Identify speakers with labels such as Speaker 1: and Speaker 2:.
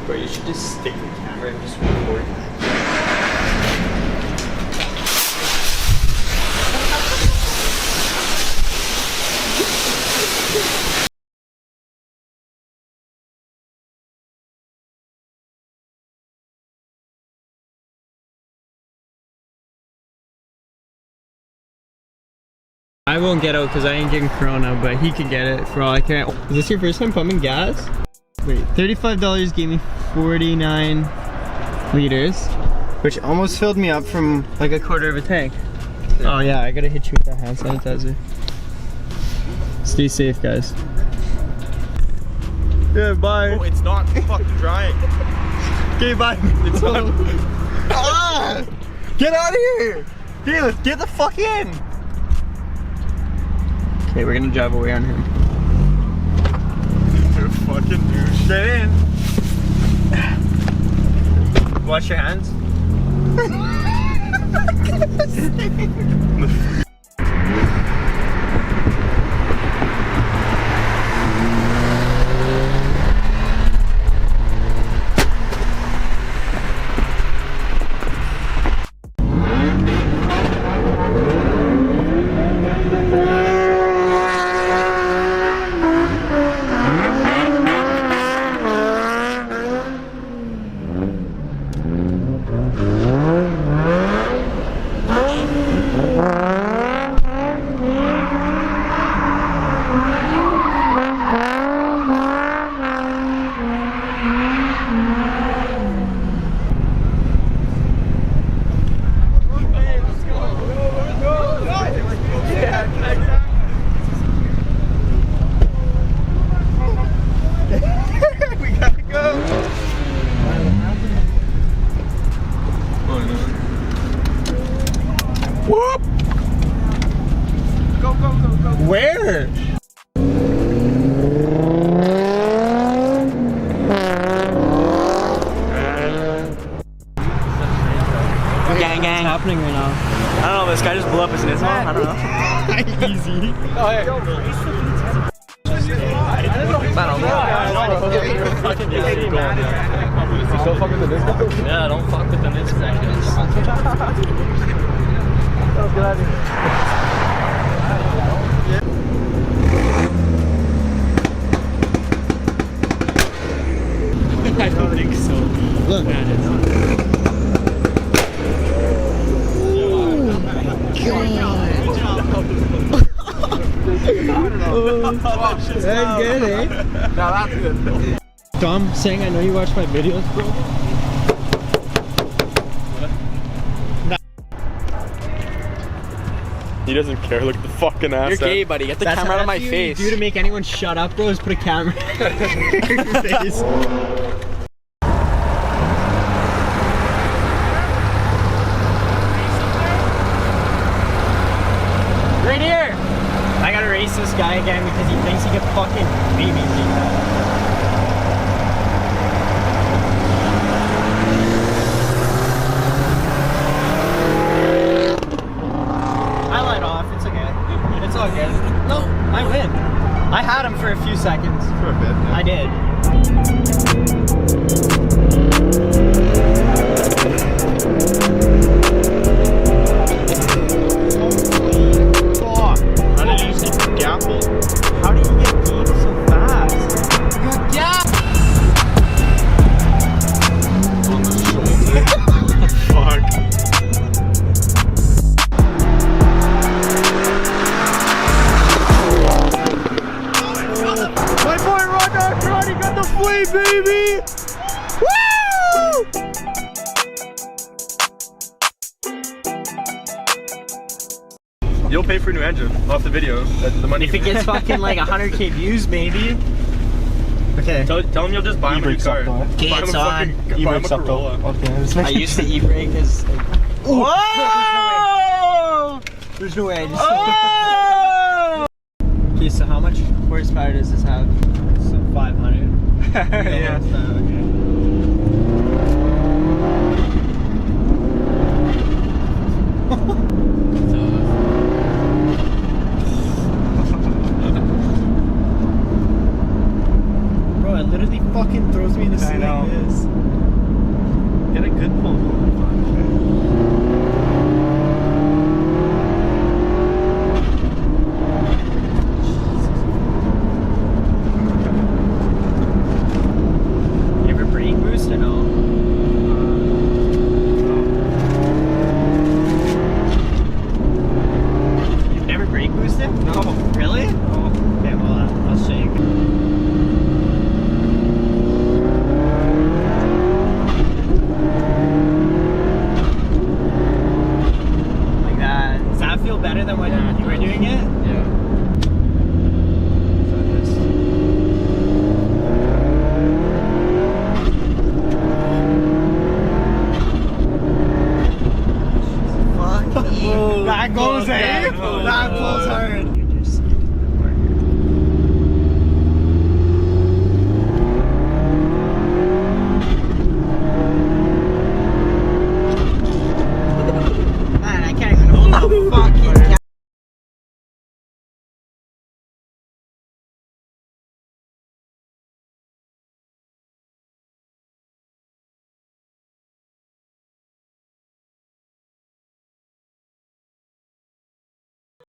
Speaker 1: Bro, you should just stick the camera and just record. I won't get out because I ain't getting Corona, but he could get it for all I care. Is this your first time pumping gas? Wait, $35 gave me 49 liters, which almost filled me up from like a quarter of a tank. Yeah. Oh yeah, I gotta hit you with that hand sanitizer. Stay safe, guys. Yeah, bye.
Speaker 2: Oh, it's not fucking drying.
Speaker 1: Okay, bye. It's not. Ah! Get out of here! Hey, let's get the fuck in! Okay, we're gonna drive away on him.
Speaker 2: You fucking douche.
Speaker 1: Get in. Wash your hands. Whoop!
Speaker 2: Go, go, go, go.
Speaker 1: Where? Gang, gang. What's happening right now?
Speaker 2: I don't know, this guy just blew up his Nismo. I don't know.
Speaker 1: Easy.
Speaker 2: Oh, hey. You still fucking the Nismo?
Speaker 1: Yeah, don't fuck with the Nismo.
Speaker 2: Let's get out of here.
Speaker 1: I don't think so. Look. That's good, eh?
Speaker 2: No, that's good.
Speaker 1: Tom, saying I know you watch my videos, bro.
Speaker 2: He doesn't care. Look at the fucking ass.
Speaker 3: You're gay, buddy. Get the camera out of my face.
Speaker 1: Do to make anyone shut up, bro, is put a camera in your face. Right here! I gotta race this guy again because he thinks he can fucking beat me. I let off, it's okay. It's all good. No, I win. I had him for a few seconds.
Speaker 2: For a bit, yeah.
Speaker 1: I did.
Speaker 2: How did you see Gapple?
Speaker 1: How do you get beat so fast?
Speaker 3: Yeah!
Speaker 2: On the shoulder. Fuck.
Speaker 1: My boy Roger Karate got the flea, baby! Woo!
Speaker 2: You'll pay for a new engine off the video. That's the money.
Speaker 1: If it gets fucking like 100k views, maybe. Okay.
Speaker 2: Tell him you'll just buy him a new car.
Speaker 1: Okay,
Speaker 2: Buy him
Speaker 1: it's
Speaker 2: a
Speaker 1: on.
Speaker 2: fucking buy him a Corolla.
Speaker 1: I used the e-brake as. Whoa! There's no way. Oh! Okay, so how much horsepower does this have? So 500.
Speaker 2: Yeah.